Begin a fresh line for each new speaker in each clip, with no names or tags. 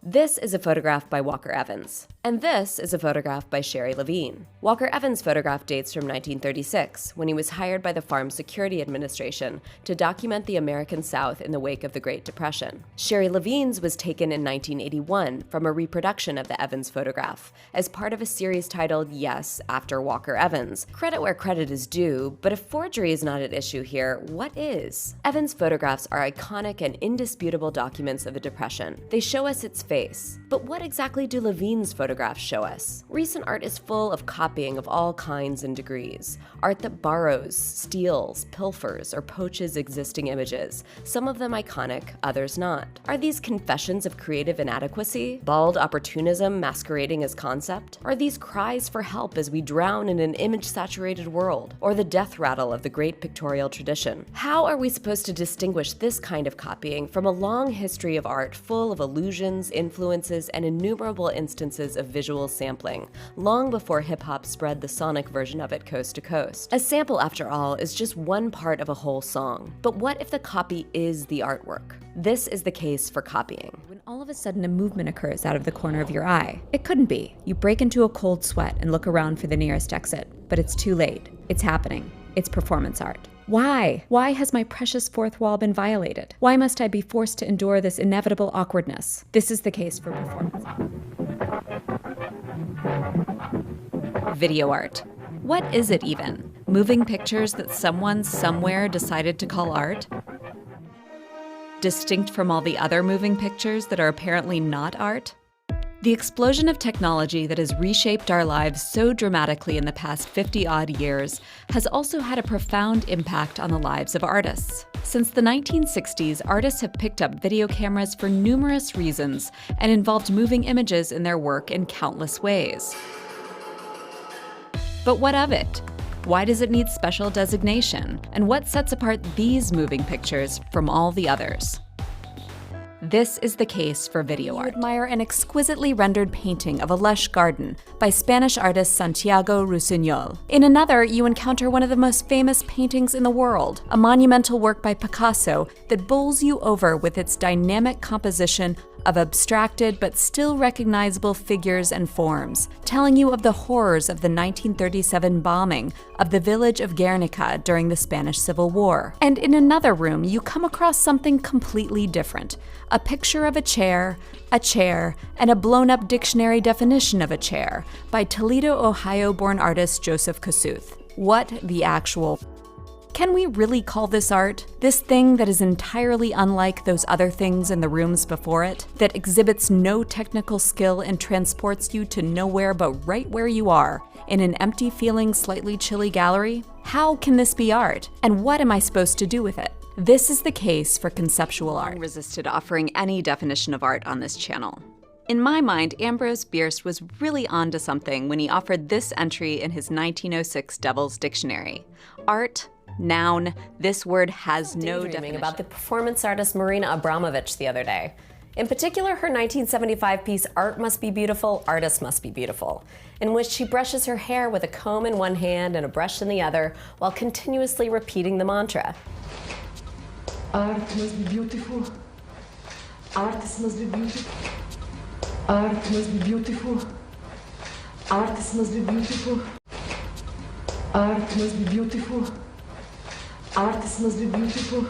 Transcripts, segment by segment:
This is a photograph by Walker Evans, and this is a photograph by Sherry Levine. Walker Evans' photograph dates from 1936, when he was hired by the Farm Security Administration to document the American South in the wake of the Great Depression. Sherry Levine's was taken in 1981 from a reproduction of the Evans photograph, as part of a series titled Yes, After Walker Evans. Credit where credit is due, but if forgery is not at issue here, what is? Evans' photographs are iconic and indisputable documents of the Depression. They show us its face. But what exactly do Levine's photographs show us? Recent art is full of copying of all kinds and degrees. Art that borrows, steals, pilfers, or poaches existing images, some of them iconic, others not. Are these confessions of creative inadequacy? Bald opportunism masquerading as concept? Are these cries for help as we drown in an image-saturated world? Or the death rattle of the great pictorial tradition? How are we supposed to distinguish this kind of copying from a long history of art full of illusions, influences, and innumerable instances of visual sampling, long before hip-hop spread the sonic version of it coast to coast? A sample, after all, is just one part of a whole song. But what if the copy is the artwork? This is the case for copying.
When all of a sudden a movement occurs out of the corner of your eye. It couldn't be. You break into a cold sweat and look around for the nearest exit. But it's too late. It's happening. It's performance art. Why? Why has my precious fourth wall been violated? Why must I be forced to endure this inevitable awkwardness? This is the case for performance art. Video art. What is it even? Moving pictures that someone somewhere decided to call art? Distinct from all the other moving pictures that are apparently not art? The explosion of technology that has reshaped our lives so dramatically in the past 50-odd years has also had a profound impact on the lives of artists. Since the 1960s, artists have picked up video cameras for numerous reasons and involved moving images in their work in countless ways. But what of it? Why does it need special designation? And what sets apart these moving pictures from all the others? This is the case for video art. You admire an exquisitely rendered painting of a lush garden by Spanish artist Santiago Rusiñol. In another, you encounter one of the most famous paintings in the world, a monumental work by Picasso that bowls you over with its dynamic composition of abstracted but still recognizable figures and forms, telling you of the horrors of the 1937 bombing of the village of Guernica during the Spanish Civil War. And in another room, you come across something completely different. A picture of a chair, and a blown-up dictionary definition of a chair by Toledo, Ohio-born artist Joseph Kosuth. What the actual... Can we really call this art? This thing that is entirely unlike those other things in the rooms before it, that exhibits no technical skill and transports you to nowhere but right where you are, in an empty feeling, slightly chilly gallery? How can this be art? And what am I supposed to do with it? This is the case for conceptual art. Resisted offering any definition of art on this channel. In my mind, Ambrose Bierce was really onto something when he offered this entry in his 1906 Devil's Dictionary. Art, noun, this word has no definition.
About the performance artist Marina Abramovich the other day. In particular, her 1975 piece, Art Must Be Beautiful, Artist Must Be Beautiful, in which she brushes her hair with a comb in one hand and a brush in the other, while continuously repeating the mantra.
Art must be beautiful. Artist must be beautiful. Art must be beautiful. Artist must be beautiful. Art must be beautiful. Artist must be beautiful.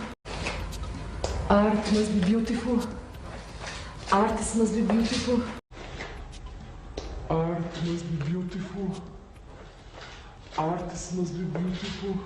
Art must be beautiful. Artist must be beautiful. Art must be beautiful. Artist must be beautiful.